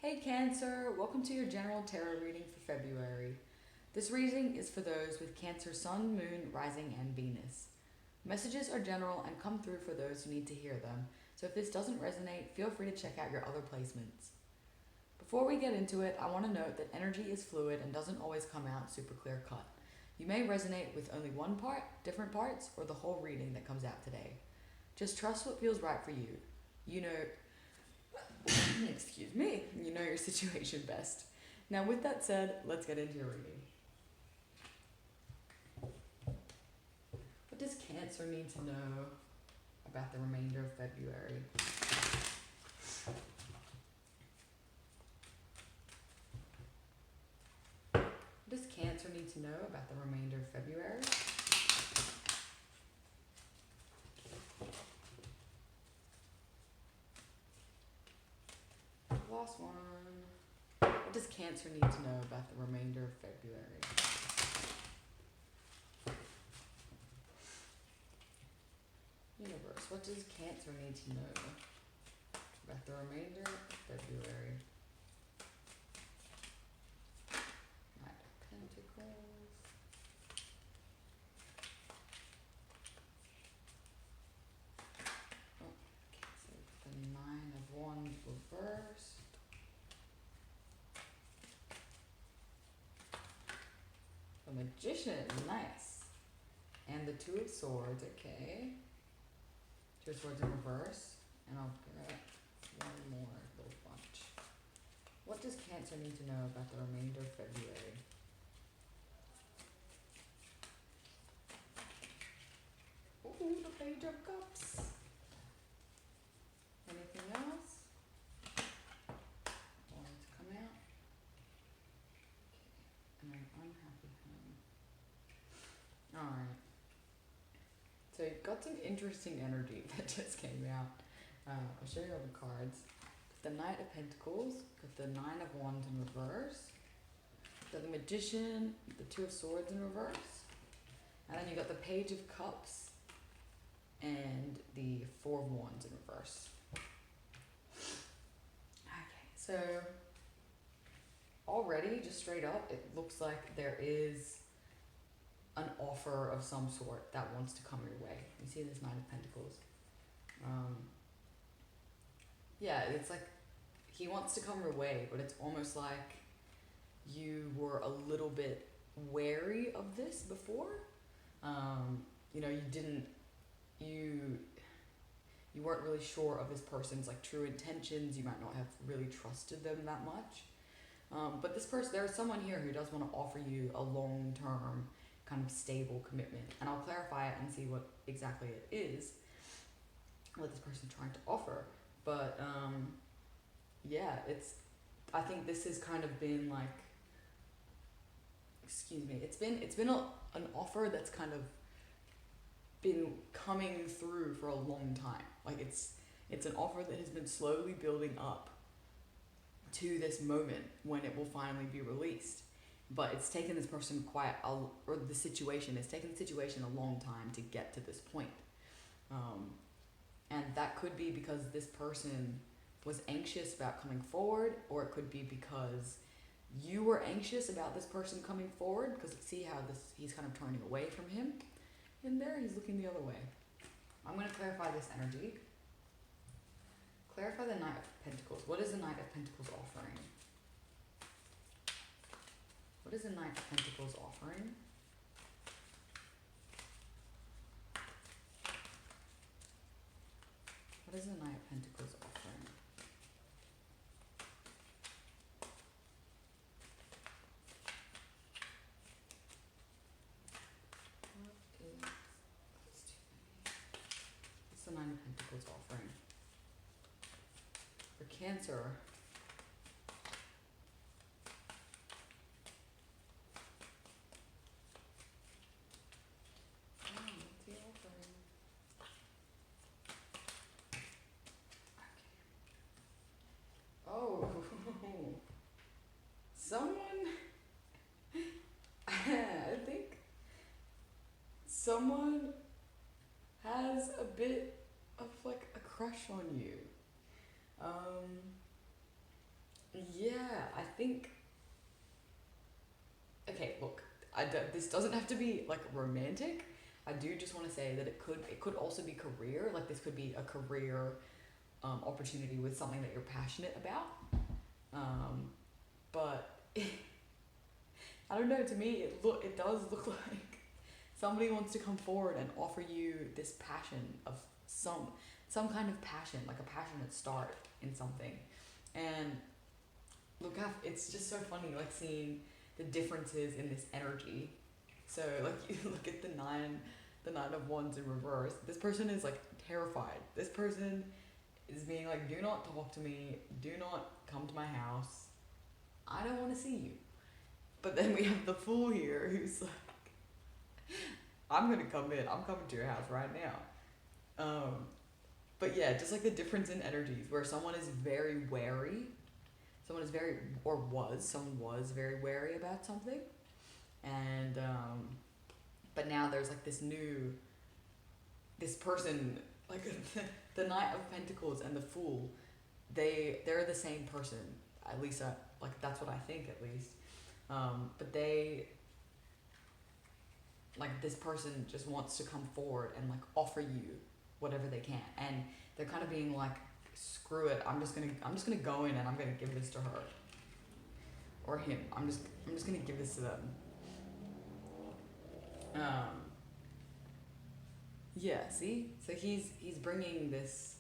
Hey Cancer, welcome to your general tarot reading for February. This reading is for those with Cancer Sun, Moon, Rising, and Venus. Messages are general and come through for those who need to hear them, so if this doesn't resonate, feel free to check out your other placements. Before we get into it, I want to note that energy is fluid and doesn't always come out super clear cut. You may resonate with only one part, different parts, or the whole reading that comes out today. Just trust what feels right for you. You know, excuse me, you know your situation best. Now, with that said, let's get into your reading. What does Cancer need to know about the remainder of February? What does Cancer need to know about the remainder of February? Last one. What does Cancer need to know about the remainder of February? Universe, what does Cancer need to know about the remainder of February? Knight of Pentacles. Oh, Cancer, the Nine of Wands reversed. The Magician, nice. And the Two of Swords, okay. Two of Swords in reverse. And I'll get one more little bunch. What does Cancer need to know about the remainder of February? Ooh, the Page of Cups. Anything else? Want it to come out? Okay. And an unhappy home. Alright. So you've got some interesting energy that just came out. I'll show you all the cards. The Knight of Pentacles, got the Nine of Wands in reverse, got the Magician, the Two of Swords in reverse, and then you got the Page of Cups and the Four of Wands in reverse. Okay, so already, just straight up, it looks like there is an offer of some sort that wants to come your way. You see this Nine of Pentacles. Yeah, it's like he wants to come your way, but it's almost like you were a little bit wary of this before. You know, you weren't really sure of this person's like true intentions. You might not have really trusted them that much. But this person, there's someone here who does want to offer you a long-term kind of stable commitment, and I'll clarify it and see what exactly it is, what this person's trying to offer. But yeah, I think this has kind of been like, excuse me, it's been an offer that's kind of been coming through for a long time. Like it's an offer that has been slowly building up to this moment when it will finally be released. But it's taken this person it's taken the situation a long time to get to this point. And that could be because this person was anxious about coming forward, or it could be because you were anxious about this person coming forward, because see how he's kind of turning away from him. In there, he's looking the other way. I'm going to clarify this energy. Clarify the Knight of Pentacles. What is the Knight of Pentacles offering? What is the Knight of Pentacles offering? What is the Knight of Pentacles offering? What's the Nine of Pentacles offering? For Cancer, what's he offering? Okay. Oh, someone, I think someone has a bit of like a crush on you. Yeah, I think. Okay, look, this doesn't have to be like romantic. I do just want to say that it could also be career. Like this could be a career opportunity with something that you're passionate about. Um, but I don't know. To me, it does look like somebody wants to come forward and offer you this passion of some kind of passion, like a passionate start in something. And look how it's just so funny, like seeing the differences in this energy. So like you look at the nine of wands in reverse. This person is like terrified. This person is being like, do not talk to me, do not come to my house, I don't want to see you. But then we have the fool here who's like, I'm gonna come in, I'm coming to your house right now. But yeah, just like the difference in energies where someone is very wary, someone was very wary about something, and but now there's like this person, like the Knight of Pentacles and the Fool, they're the same person, at least like that's what I think at least. But they, like this person just wants to come forward and like offer you whatever they can, and they're kind of being like, screw it, I'm just gonna go in and I'm gonna give this to her or him. I'm just gonna give this to them. Yeah, see, so he's bringing this.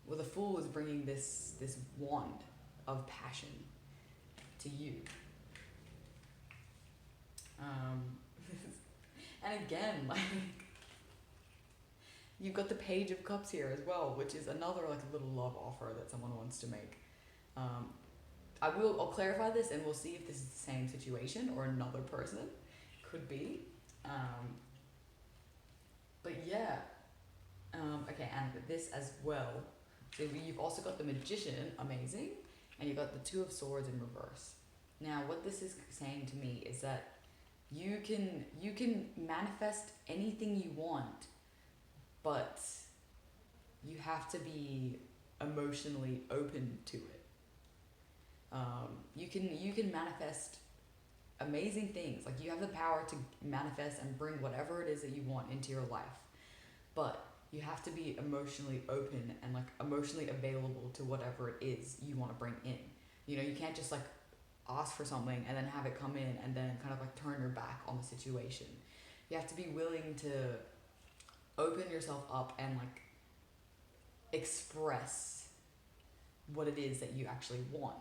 Well, the Fool is bringing this wand of passion to you. Um, and again, like you've got the Page of Cups here as well, which is another like little love offer that someone wants to make. I'll clarify this and we'll see if this is the same situation or another person. Could be. But yeah. Okay, and this as well. So you've also got the Magician, amazing, and you've got the Two of Swords in reverse. Now, what this is saying to me is that you can manifest anything you want, but you have to be emotionally open to it. You can manifest amazing things. Like you have the power to manifest and bring whatever it is that you want into your life, but you have to be emotionally open and like emotionally available to whatever it is you want to bring in. You know, you can't just like ask for something and then have it come in and then kind of like turn your back on the situation. You have to be willing to open yourself up and like express what it is that you actually want,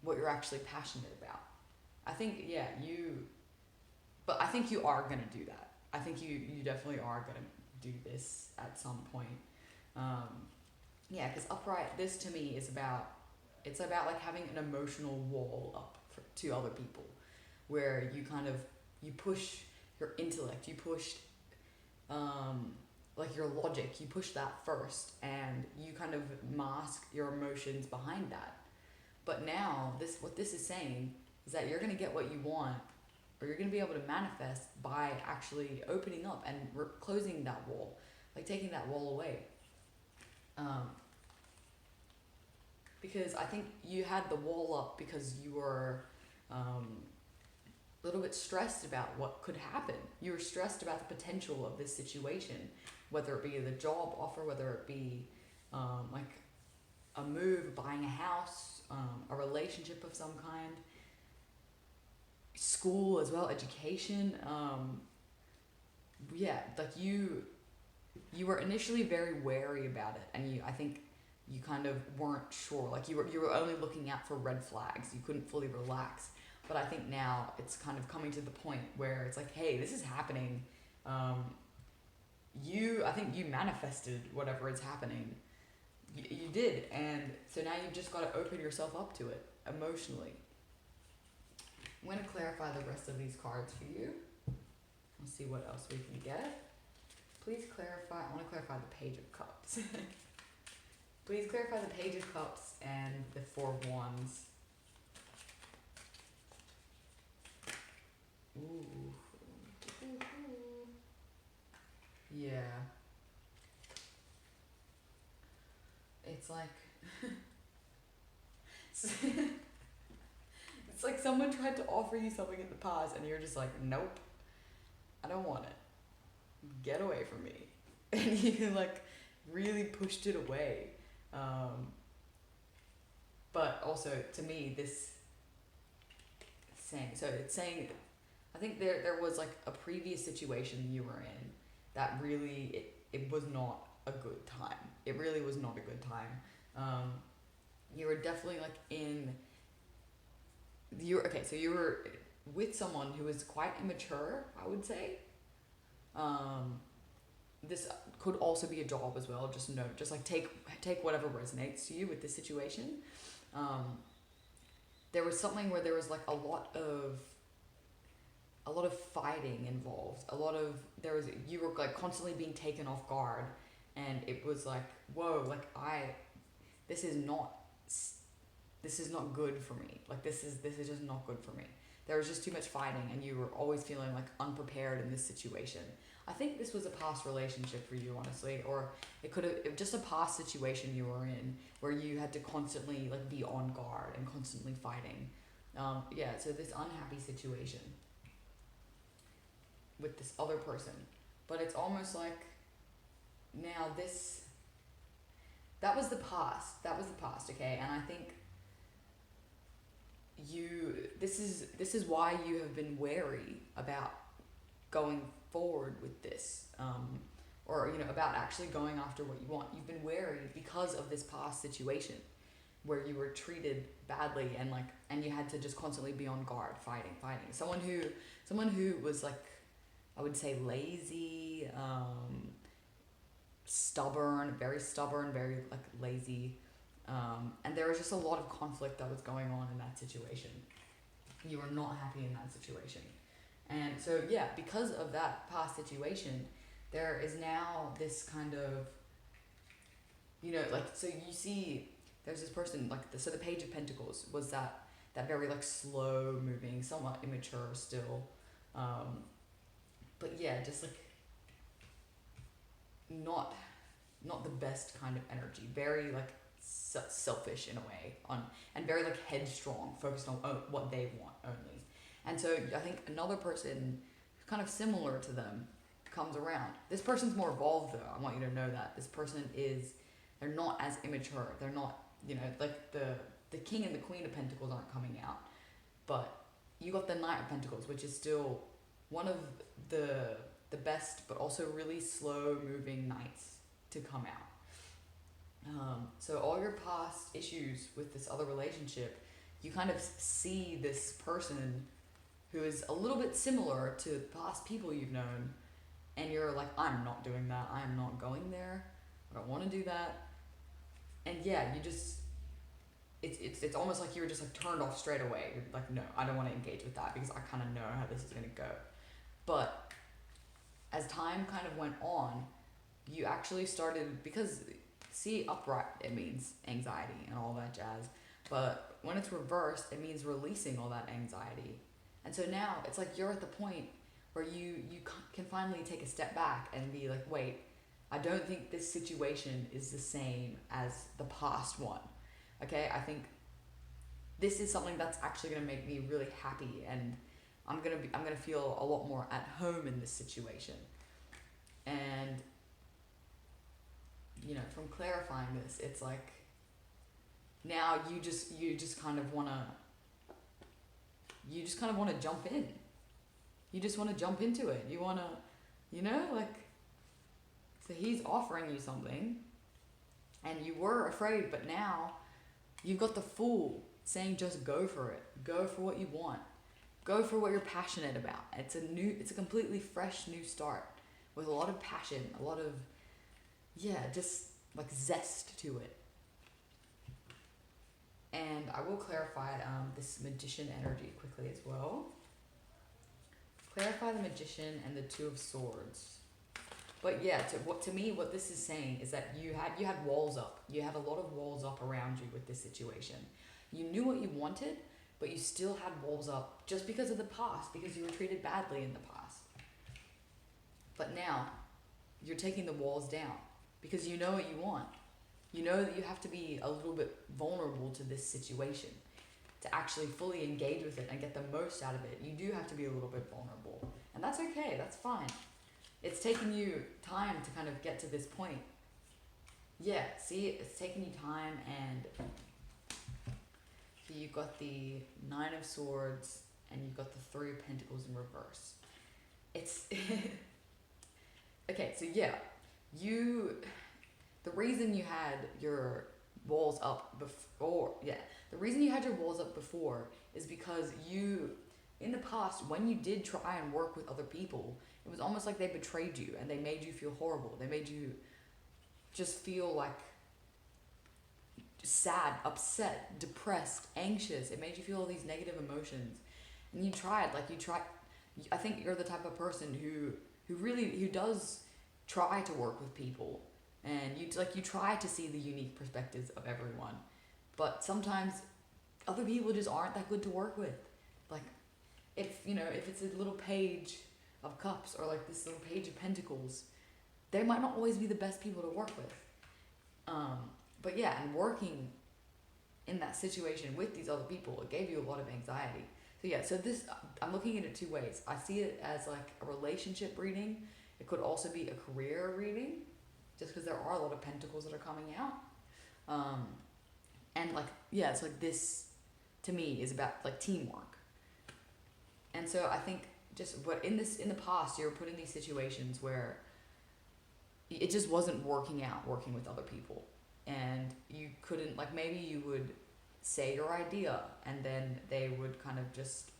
what you're actually passionate about. I think, yeah, but I think you are going to do that. I think you definitely are going to do this at some point. Yeah, because upright, this to me is it's about like having an emotional wall up to other people, where you push your intellect, you push like your logic, you push that first, and you kind of mask your emotions behind that. But now what this is saying is that you're going to get what you want, or you're going to be able to manifest by actually opening up and closing that wall, like taking that wall away. Because I think you had the wall up because you were a little bit stressed about what could happen. You were stressed about the potential of this situation, whether it be the job offer, whether it be like a move, buying a house, a relationship of some kind, school as well, education. Yeah, like you were initially very wary about it, and I think you kind of weren't sure. Like you were only looking out for red flags. You couldn't fully relax. But I think now it's kind of coming to the point where it's like, hey, this is happening. I think you manifested whatever is happening. You did, and so now you've just got to open yourself up to it emotionally. I'm going to clarify the rest of these cards for you. Let's see what else we can get. Please clarify. I want to clarify the Page of Cups. Please clarify the Page of Cups and the Four of Wands. Ooh. Yeah. It's like It's like someone tried to offer you something in the past and you're just like, nope, I don't want it. Get away from me. And you like really pushed it away. But also to me, this saying, so it's saying, I think there was like a previous situation you were in that really, it was not a good time. It really was not a good time. You were definitely like you were with someone who was quite immature, I would say. This could also be a job as well. Just like take whatever resonates to you with this situation. There was something where there was like a lot of fighting involved. You were like constantly being taken off guard, and it was like, whoa, like this is not good for me. Like this is just not good for me. There was just too much fighting, and you were always feeling like unprepared in this situation. I think this was a past relationship for you, honestly, or it could have just a past situation you were in where you had to constantly like be on guard and constantly fighting. So this unhappy situation with this other person, but it's almost like now that was the past, okay? And I think this is why you have been wary about going forward with this, or about actually going after what you want. You've been wary because of this past situation where you were treated badly, and you had to just constantly be on guard, fighting. Someone who was like, I would say, lazy, stubborn, very like lazy, and there was just a lot of conflict that was going on in that situation. You were not happy in that situation. And so, yeah, because of that past situation, there is now this kind of, so you see, there's this person, so the Page of Pentacles was that very, like, slow moving, somewhat immature still, but yeah, just, like, not the best kind of energy, very, like, selfish in a way, and very, like, headstrong, focused on what they want only. And so I think another person kind of similar to them comes around. This person's more evolved, though. I want you to know that. This person they're not as immature. They're not, like the King and the Queen of Pentacles aren't coming out. But you got the Knight of Pentacles, which is still one of the best, but also really slow moving knights to come out. So all your past issues with this other relationship, you kind of see this person who is a little bit similar to past people you've known, and you're like, I'm not doing that, I am not going there, I don't want to do that. And yeah, you just, it's almost like you were just like turned off straight away. You're like, no, I don't want to engage with that because I kind of know how this is going to go. But as time kind of went on, you actually started, because see, upright, it means anxiety and all that jazz, but when it's reversed, it means releasing all that anxiety. And so now it's like you're at the point where you can finally take a step back and be like, wait, I don't think this situation is the same as the past one. Okay, I think this is something that's actually going to make me really happy, and I'm gonna feel a lot more at home in this situation. And from clarifying this, it's like now you just kind of want to jump in. You just want to jump into it. You want to, so he's offering you something, and you were afraid, but now you've got the Fool saying, just go for it. Go for what you want. Go for what you're passionate about. It's a completely fresh new start with a lot of passion, a lot of, just like zest to it. And I will clarify this Magician energy quickly as well. Clarify the Magician and the Two of Swords. But yeah, to me, what this is saying is that you had walls up. You had a lot of walls up around you with this situation. You knew what you wanted, but you still had walls up just because of the past, because you were treated badly in the past. But now, you're taking the walls down because you know what you want. You know that you have to be a little bit vulnerable to this situation to actually fully engage with it and get the most out of it. You do have to be a little bit vulnerable. And that's okay, that's fine. It's taken you time to kind of get to this point. Yeah, see, it's taken you time, and you've got the Nine of Swords and you've got the Three of Pentacles in reverse. It's okay, so yeah, the reason you had your walls up before is because you, in the past, when you did try and work with other people, it was almost like they betrayed you and they made you feel horrible. They made you just feel like sad, upset, depressed, anxious. It made you feel all these negative emotions. And you tried. I think you're the type of person who does try to work with people, and you try to see the unique perspectives of everyone, but sometimes other people just aren't that good to work with. Like, if it's a little page of cups or like this little page of pentacles, they might not always be the best people to work with. But yeah, and working in that situation with these other people, it gave you a lot of anxiety. So yeah, I'm looking at it two ways. I see it as like a relationship reading. It could also be a career reading, just because there are a lot of pentacles that are coming out. And like, yeah, it's like this, to me, is about like teamwork. And so I think in the past, you were put in these situations where it just wasn't working out, working with other people. And you couldn't, like, maybe you would say your idea and then they would kind of just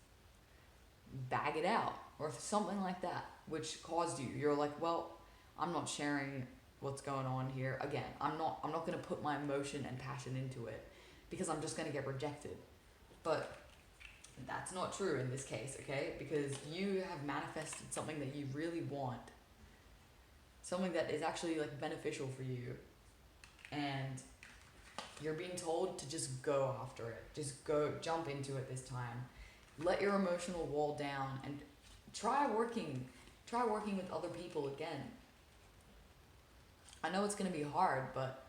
bag it out or something like that, which caused you're like, well, I'm not sharing what's going on here. Again, I'm not going to put my emotion and passion into it because I'm just going to get rejected. But that's not true in this case, okay? Because you have manifested something that you really want, something that is actually like beneficial for you, and you're being told to just go after it. Just jump into it this time. Let your emotional wall down and try working with other people again. I know it's going to be hard, but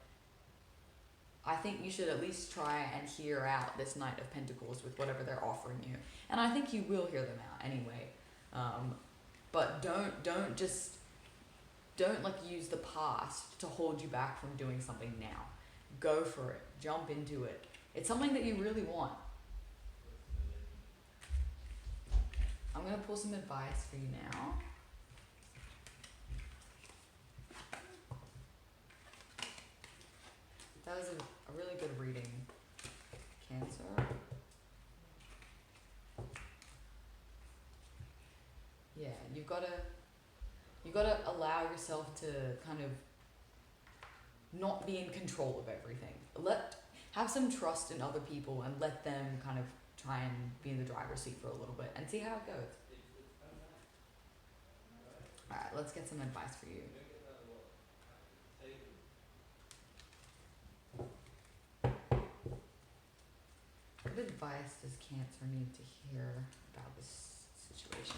I think you should at least try and hear out this Knight of Pentacles with whatever they're offering you. And I think you will hear them out anyway. But don't like use the past to hold you back from doing something now. Go for it. Jump into it. It's something that you really want. I'm going to pull some advice for you now. That was a really good reading, Cancer. Yeah, you've got to allow yourself to kind of not be in control of everything. Have some trust in other people and let them kind of try and be in the driver's seat for a little bit and see how it goes. Alright, let's get some advice for you. What advice does Cancer need to hear about this situation?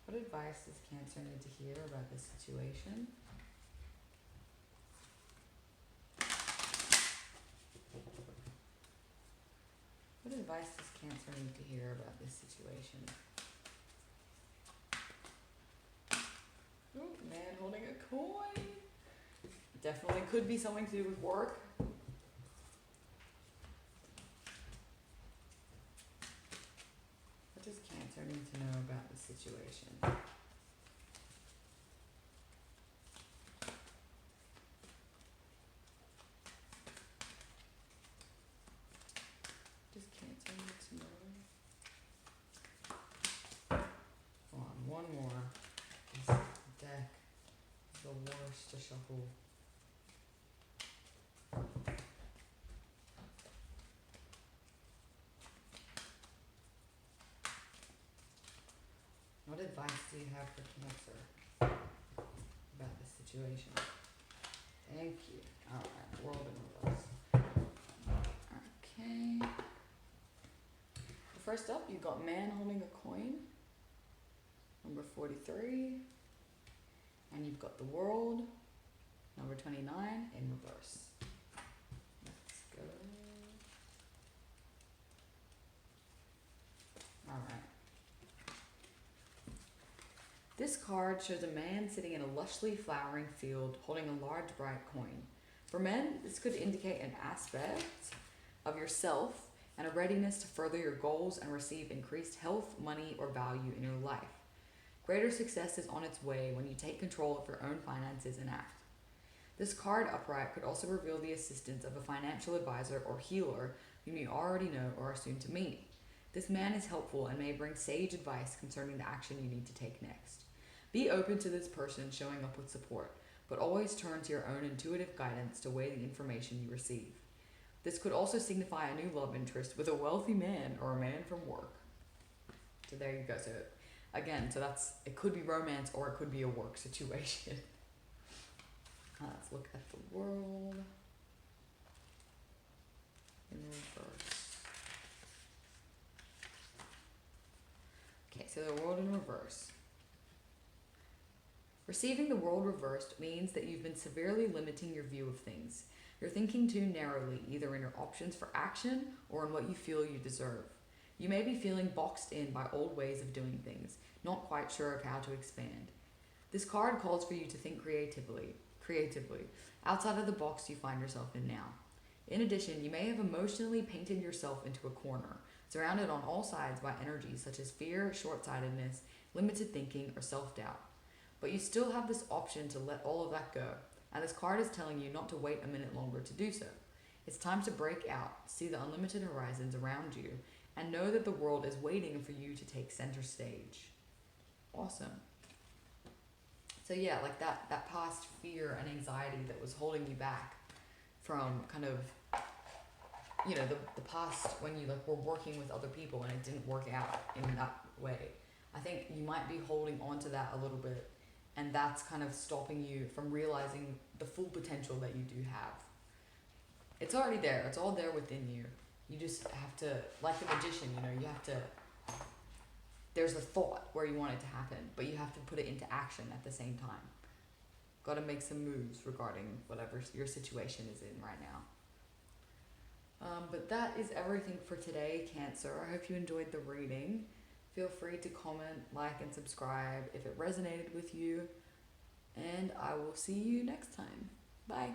What advice does Cancer need to hear about this situation? What advice does Cancer need to hear about this situation? Ooh, man holding a coin. Definitely could be something to do with work. What does Cancer need to know about the situation? Does Cancer need to know? Hold on, one more. This deck is the worst to shuffle. What advice do you have for Cancer about this situation? Thank you. Alright, World in reverse. Okay. First up, you got Man holding a coin. Number 43. you've got the World, number 29, in reverse. Let's go. Alright. This card shows a man sitting in a lushly flowering field holding a large bright coin. For men, this could indicate an aspect of yourself and a readiness to further your goals and receive increased health, money, or value in your life. Greater success is on its way when you take control of your own finances and act. This card upright could also reveal the assistance of a financial advisor or healer whom you already know or are soon to meet. This man is helpful and may bring sage advice concerning the action you need to take next. Be open to this person showing up with support, but always turn to your own intuitive guidance to weigh the information you receive. This could also signify a new love interest with a wealthy man or a man from work. So there you go. So again, it could be romance or it could be a work situation. Let's look at the World in reverse. Okay, so the World in reverse. Receiving the World reversed means that you've been severely limiting your view of things. You're thinking too narrowly, either in your options for action or in what you feel you deserve. You may be feeling boxed in by old ways of doing things, not quite sure of how to expand. This card calls for you to think creatively, outside of the box you find yourself in now. In addition, you may have emotionally painted yourself into a corner, surrounded on all sides by energies such as fear, short-sightedness, limited thinking, or self-doubt. But you still have this option to let all of that go, and this card is telling you not to wait a minute longer to do so. It's time to break out, see the unlimited horizons around you, and know that the world is waiting for you to take center stage. Awesome. So yeah, like that past fear and anxiety that was holding you back from kind of, the past when you were working with other people and it didn't work out in that way. I think you might be holding on to that a little bit, and that's kind of stopping you from realizing the full potential that you do have. It's already there. It's all there within you. You just have to, like the magician, you have to, there's a thought where you want it to happen, but you have to put it into action at the same time. Got to make some moves regarding whatever your situation is in right now. But that is everything for today, Cancer. I hope you enjoyed the reading. Feel free to comment, like, and subscribe if it resonated with you. And I will see you next time. Bye.